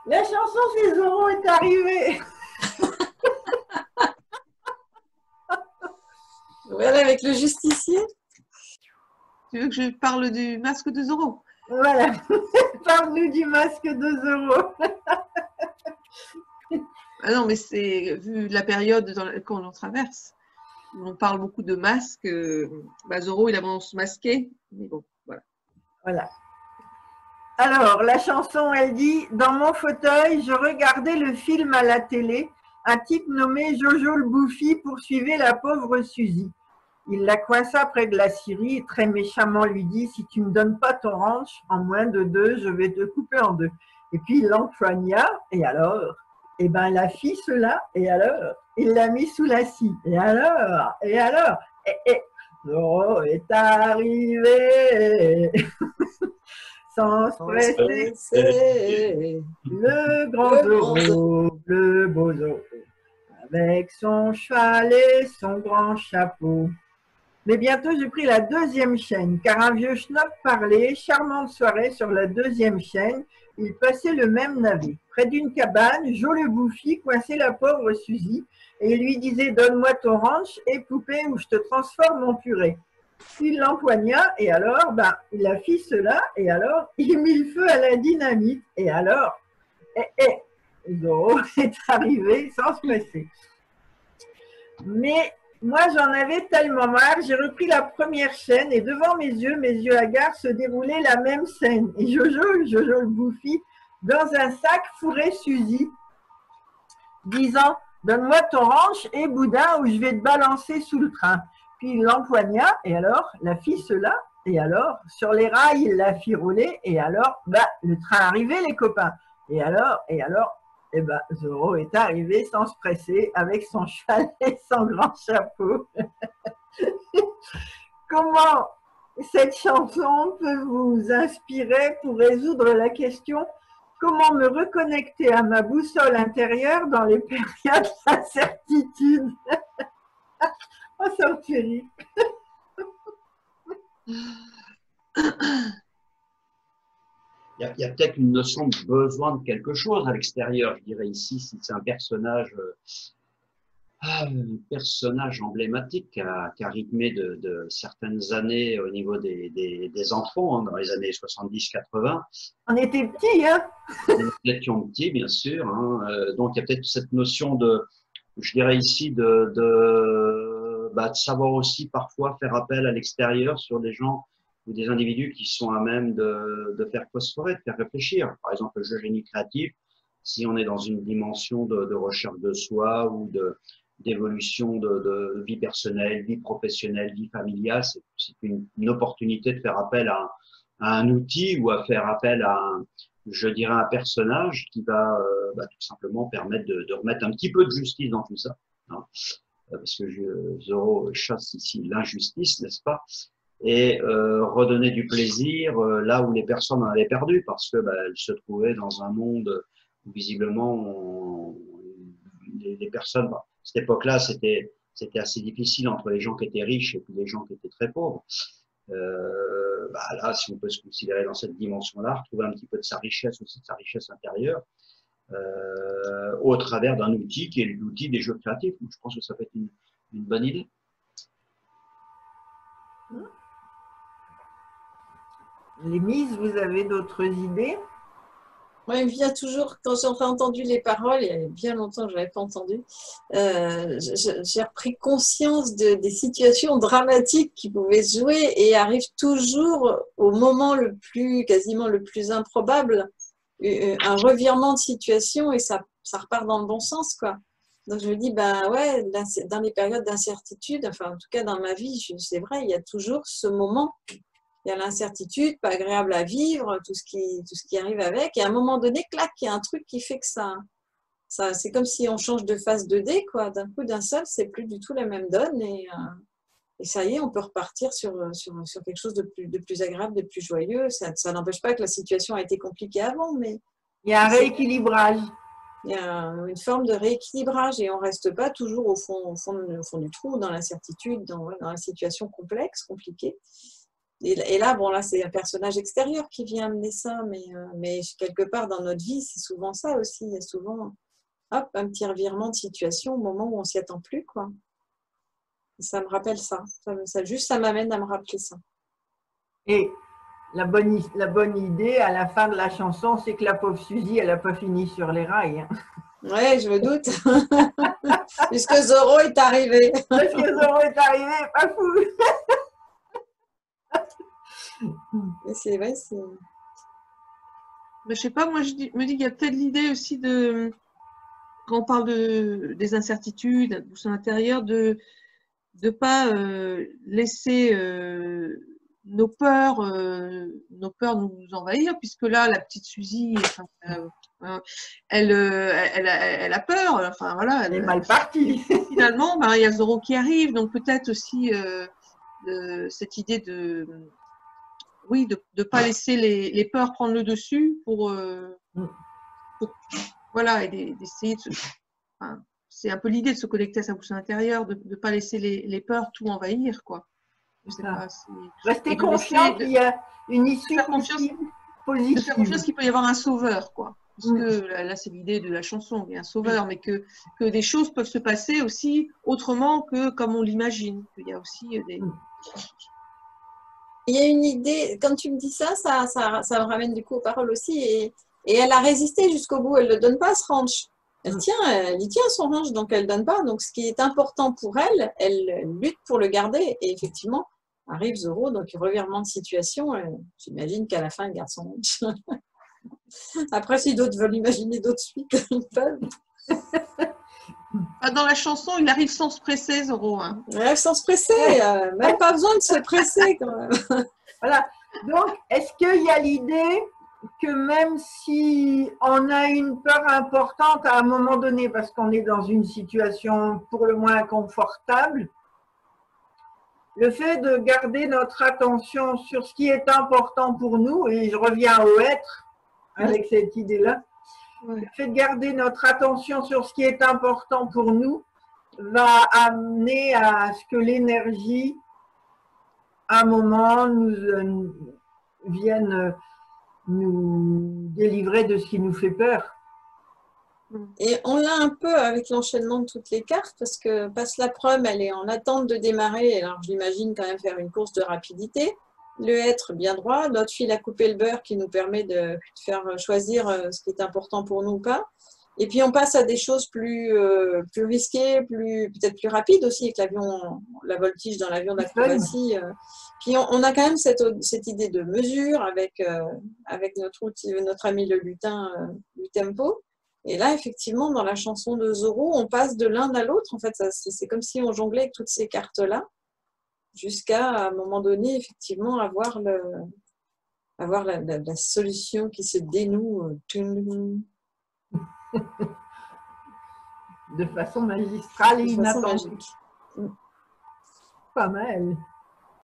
La chanson c'est Zorro est arrivé. Voilà, avec le justicier. Tu veux que je parle du masque de Zorro? Voilà, parle-nous du masque de Zorro. Ah non, mais c'est vu la période dans laquelle on traverse, où on parle beaucoup de masques. Zorro, il avance masqué, mais bon, voilà. Voilà. Alors, la chanson, elle dit « Dans mon fauteuil, je regardais le film à la télé. Un type nommé Jojo le Bouffi poursuivait la pauvre Suzy. Il la coinça près de la scierie et très méchamment lui dit « Si tu ne me donnes pas ton ranch, en moins de 2, je vais te couper en 2. » Et puis il l'empoigna, et alors? Eh bien, la fit cela, et alors? Il l'a mis sous la scie, et alors? Et alors? Zorro est arrivé sans se presser, le grand Zorro, le beau Zorro, avec son cheval et son grand chapeau. Mais bientôt, j'ai pris la deuxième chaîne, car un vieux schnock parlait, charmante soirée sur la deuxième chaîne, il passait le même navet. Près d'une cabane, Jo le Bouffi coinçait la pauvre Suzy, et il lui disait « Donne-moi ton ranch et poupée ou je te transforme en purée ». Il l'empoigna, et alors, il a fait cela, et alors, il mit le feu à la dynamite, et alors, Zorro est arrivé sans se presser. Mais moi, j'en avais tellement marre, j'ai repris la première chaîne, et devant mes yeux hagards, se déroulait la même scène. Et Jojo le Bouffi, dans un sac, fourrait Suzy, disant « Donne-moi ton ranch et boudin, ou je vais te balancer sous le train ». Puis il l'empoigna, et alors, la fit cela, et alors, sur les rails, il la fit rouler, et alors, le train arrivait, les copains. Et alors, Zorro est arrivé sans se presser, avec son cheval et son grand chapeau. Comment cette chanson peut vous inspirer pour résoudre la question « Comment me reconnecter à ma boussole intérieure dans les périodes d'incertitude ?» Oh, ça me fait rire. Il y a peut-être une notion de besoin de quelque chose à l'extérieur, je dirais ici, si c'est un personnage emblématique qui a rythmé de certaines années au niveau des enfants, hein, dans les années 70-80. On était petits, hein? Nous étions petits, bien sûr. Hein, donc, il y a peut-être cette notion je dirais ici, de savoir aussi parfois faire appel à l'extérieur sur des gens ou des individus qui sont à même de faire phosphorer, de faire réfléchir. Par exemple, le jeu génie créatif, si on est dans une dimension de recherche de soi ou d'évolution de vie personnelle, vie professionnelle, vie familiale, c'est une opportunité de faire appel à un outil ou à faire appel à je dirais un personnage qui va tout simplement permettre de remettre un petit peu de justice dans tout ça, hein, parce que Zorro chasse ici l'injustice, n'est-ce pas, et redonner du plaisir là où les personnes en avaient perdu, parce que elles se trouvaient dans un monde où visiblement les personnes, à cette époque-là, c'était assez difficile entre les gens qui étaient riches et puis les gens qui étaient très pauvres. Là, si on peut se considérer dans cette dimension-là, retrouver un petit peu de sa richesse aussi, de sa richesse intérieure, au travers d'un outil qui est l'outil des jeux créatifs. Donc, je pense que ça peut être une bonne idée. Les Miss, vous avez d'autres idées? Moi, il me vient toujours, quand j'ai entendu les paroles, il y a bien longtemps que je n'avais pas entendu, j'ai repris conscience des situations dramatiques qui pouvaient se jouer et arrivent toujours au moment quasiment le plus improbable, un revirement de situation et ça repart dans le bon sens, quoi. Donc je me dis, ouais, dans les périodes d'incertitude, enfin en tout cas dans ma vie, c'est vrai, il y a toujours ce moment. Il y a l'incertitude, pas agréable à vivre, tout ce qui arrive avec. Et à un moment donné, clac, il y a un truc qui fait que ça c'est comme si on change de phase 2D, quoi. D'un coup, d'un seul, c'est plus du tout la même donne. Et ça y est, on peut repartir sur quelque chose de plus agréable, de plus joyeux. Ça n'empêche pas que la situation a été compliquée avant, mais il y a un rééquilibrage. Il y a une forme de rééquilibrage et on ne reste pas toujours au fond du trou, dans l'incertitude, dans la situation complexe, compliquée. Et là, bon, là, c'est un personnage extérieur qui vient amener ça, mais quelque part dans notre vie, c'est souvent ça aussi. Il y a souvent, hop, un petit revirement de situation au moment où on s'y attend plus, quoi. Et ça me rappelle ça. Ça m'amène à me rappeler ça. Et la bonne idée à la fin de la chanson, c'est que la pauvre Suzy, elle n'a pas fini sur les rails. Hein. Ouais, je me doute. Puisque Zorro est arrivé. Parce que Zorro est arrivé, pas fou. Mais c'est vrai, c'est... Mais je sais pas, moi je me dis qu'il y a peut-être l'idée aussi de, quand on parle des incertitudes ou son intérieur, de ne pas laisser nos peurs nous envahir, puisque là, la petite Suzy, elle a peur, enfin voilà. Elle est mal partie. Finalement, ben, il y a Zorro qui arrive, donc peut-être aussi cette idée de, oui, de pas laisser les peurs prendre le dessus pour voilà, et d'essayer de se, enfin, c'est un peu l'idée de se connecter à sa boussole intérieure, de ne pas laisser les peurs tout envahir, quoi. Je sais pas, rester confiant qu'il y a une issue positive. De faire confiance qu'il peut y avoir un sauveur, quoi. Parce que là, c'est l'idée de la chanson, il y a un sauveur, mais que des choses peuvent se passer aussi autrement que comme on l'imagine. Il y a aussi des... Il y a une idée, quand tu me dis ça me ramène du coup aux paroles aussi, et elle a résisté jusqu'au bout, elle ne le donne pas ce ranch. Elle y tient son ranch, donc elle ne donne pas. Donc ce qui est important pour elle, elle lutte pour le garder, et effectivement, arrive Zorro, donc revirement de situation, j'imagine qu'à la fin, elle garde son ranch. Après, si d'autres veulent imaginer d'autres suites, ils peuvent. Dans la chanson, il arrive sans se presser, Zorro. Hein. Ouais, sans se presser, même pas besoin de se presser quand même. Voilà. Donc, est-ce qu'il y a l'idée que même si on a une peur importante à un moment donné, parce qu'on est dans une situation pour le moins inconfortable, le fait de garder notre attention sur ce qui est important pour nous, et je reviens au être avec cette idée-là, le fait de garder notre attention sur ce qui est important pour nous va amener à ce que l'énergie, à un moment, nous vienne nous délivrer de ce qui nous fait peur. Et on l'a un peu avec l'enchaînement de toutes les cartes, parce que Passe la Prum, elle est en attente de démarrer, alors je l'imagine quand même faire une course de rapidité. Le être bien droit, notre fil à couper le beurre qui nous permet de faire choisir ce qui est important pour nous ou pas. Et puis on passe à des choses plus risquées, peut-être plus rapides aussi, avec l'avion, la voltige dans l'avion d'acrobatie. Puis on a quand même cette idée de mesure avec notre ami le lutin du tempo. Et là, effectivement, dans la chanson de Zorro, on passe de l'un à l'autre. En fait, c'est comme si on jonglait avec toutes ces cartes-là, jusqu'à un moment donné, effectivement, avoir la solution qui se dénoue. De façon magistrale et de façon inattendue. magique. Pas mal.